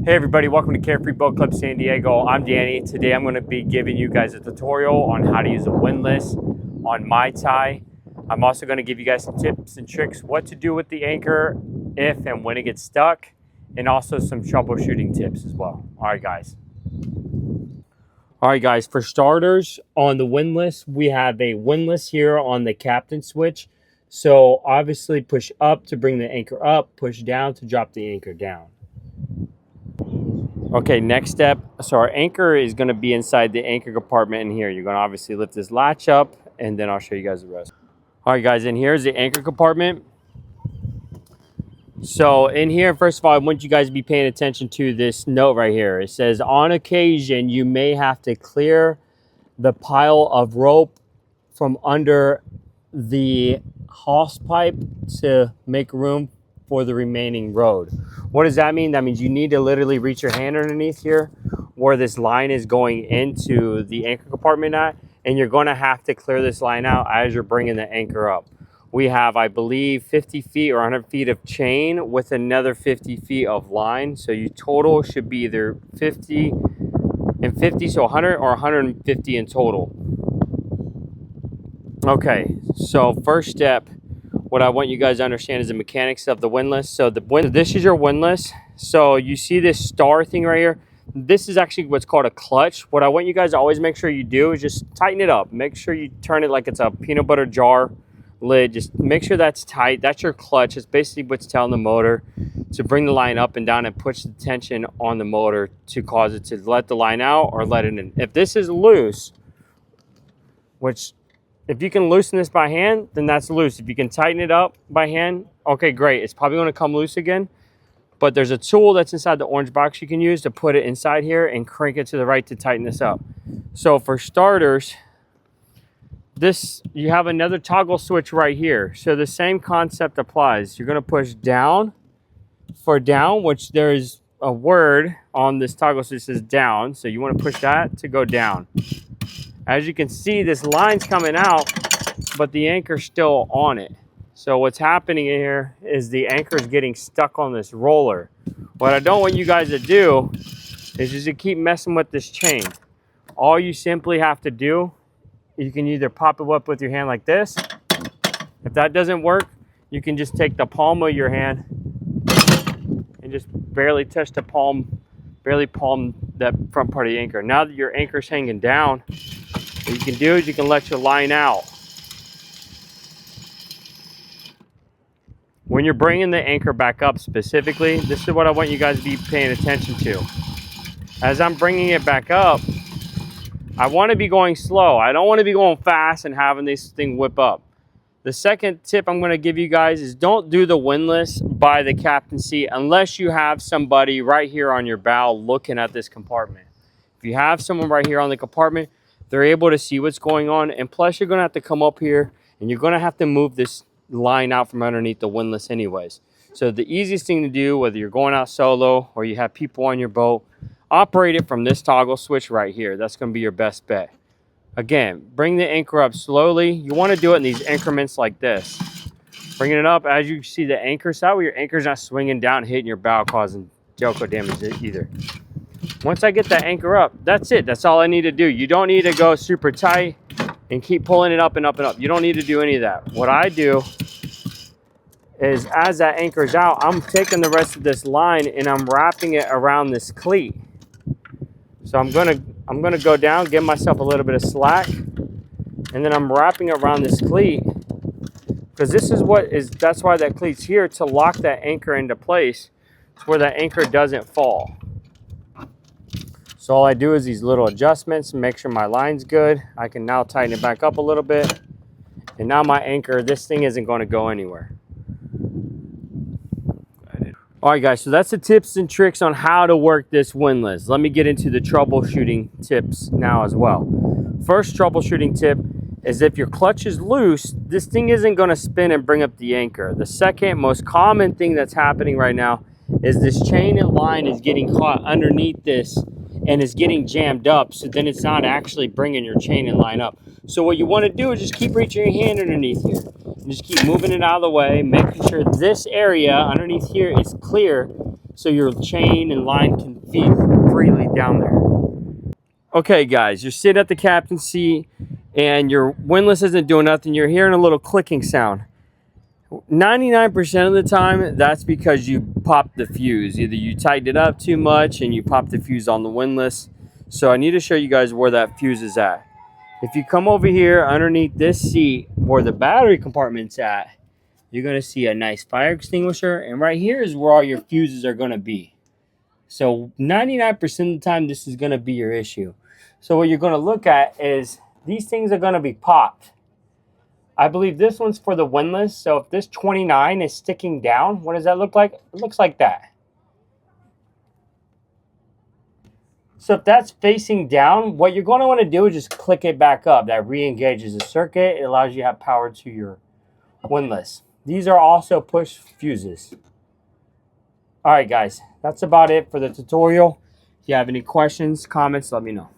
Hey everybody, welcome to Carefree Boat Club San Diego. I'm Danny. Today I'm going to be giving you guys a tutorial on how to use a windlass on Mai Tai. I'm also going to give you guys some tips and tricks what to do with the anchor if and when it gets stuck, and also some troubleshooting tips as well. Alright guys, for starters, on the windlass, we have a windlass here on the captain switch. So obviously push up to bring the anchor up, push down to drop the anchor down. Okay, next step. So our anchor is going to be inside the anchor compartment in here. You're going to obviously lift this latch up, and then I'll show you guys the rest. All right, guys, and here's the anchor compartment. So in here, first of all, I want you guys to be paying attention to this note right here. It says, on occasion, you may have to clear the pile of rope from under the hose pipe to make room for the remaining road. What does that mean? That means you need to literally reach your hand underneath here where this line is going into the anchor compartment at, and you're going to have to clear this line out as you're bringing the anchor up. We have, I believe, 50 feet or 100 feet of chain with another 50 feet of line. So you total should be either 50 and 50, so 100 or 150 in total. Okay, so first step, what I want you guys to understand is the mechanics of the windlass. So this is your windlass. So you see this star thing right here? This is actually what's called a clutch. What I want you guys to always make sure you do is just tighten it up. Make sure you turn it like it's a peanut butter jar lid. Just make sure that's tight. That's your clutch. It's basically what's telling the motor to bring the line up and down and push the tension on the motor to cause it to let the line out or let it in. If this is loose, which if you can loosen this by hand, then that's loose. If you can tighten it up by hand, okay, great. It's probably going to come loose again. But there's a tool that's inside the orange box you can use to put it inside here and crank it to the right to tighten this up. So for starters, you have another toggle switch right here. So the same concept applies. You're going to push down for down, which there's a word on this toggle switch that says down. So you want to push that to go down. As you can see, this line's coming out, but the anchor's still on it. So what's happening here is the anchor's getting stuck on this roller. What I don't want you guys to do is just to keep messing with this chain. All you simply have to do, you can either pop it up with your hand like this. If that doesn't work, you can just take the palm of your hand and just barely touch the palm, barely palm that front part of the anchor. Now that your anchor's hanging down, what you can do is you can let your line out. When you're bringing the anchor back up specifically, this is what I want you guys to be paying attention to. As I'm bringing it back up, I want to be going slow. I don't want to be going fast and having this thing whip up. The second tip I'm going to give you guys is don't do the windlass by the captain seat unless you have somebody right here on your bow looking at this compartment. If you have someone right here on the compartment, they're able to see what's going on, and plus you're going to have to come up here and you're going to have to move this line out from underneath the windlass anyways. So the easiest thing to do, whether you're going out solo or you have people on your boat, operate it from this toggle switch right here. That's going to be your best bet. Again, bring the anchor up slowly. You want to do it in these increments like this. Bringing it up as you see the anchor side where your anchor's not swinging down and hitting your bow, causing tailcoat damage either. Once I get that anchor up, that's it. That's all I need to do. You don't need to go super tight and keep pulling it up and up and up. You don't need to do any of that. What I do is as that anchor's out, I'm taking the rest of this line and I'm wrapping it around this cleat. So I'm gonna go down, give myself a little bit of slack, and then I'm wrapping it around this cleat because that's why that cleat's here, to lock that anchor into place where that anchor doesn't fall. So all I do is these little adjustments, make sure my line's good. I can now tighten it back up a little bit. And now my anchor, this thing isn't going to go anywhere. All right, guys, so that's the tips and tricks on how to work this windlass. Let me get into the troubleshooting tips now as well. First troubleshooting tip is if your clutch is loose, this thing isn't going to spin and bring up the anchor. The second most common thing that's happening right now is this chain and line is getting caught underneath this and is getting jammed up, so then it's not actually bringing your chain and line up. So what you want to do is just keep reaching your hand underneath here and just keep moving it out of the way, making sure this area underneath here is clear so your chain and line can feed freely down there. Okay guys, you're sitting at the captain's seat and your windlass isn't doing nothing. You're hearing a little clicking sound. 99% of the time, that's because you popped the fuse. Either you tightened it up too much and you popped the fuse on the windlass. So I need to show you guys where that fuse is at. If you come over here underneath this seat where the battery compartment's at, you're going to see a nice fire extinguisher. And right here is where all your fuses are going to be. So 99% of the time, this is going to be your issue. So what you're going to look at is these things are going to be popped. I believe this one's for the windlass. So if this 29 is sticking down, what does that look like? It looks like that. So if that's facing down, what you're going to want to do is just click it back up. That re-engages the circuit. It allows you to have power to your windlass. These are also push fuses. All right, guys, that's about it for the tutorial. If you have any questions, comments, let me know.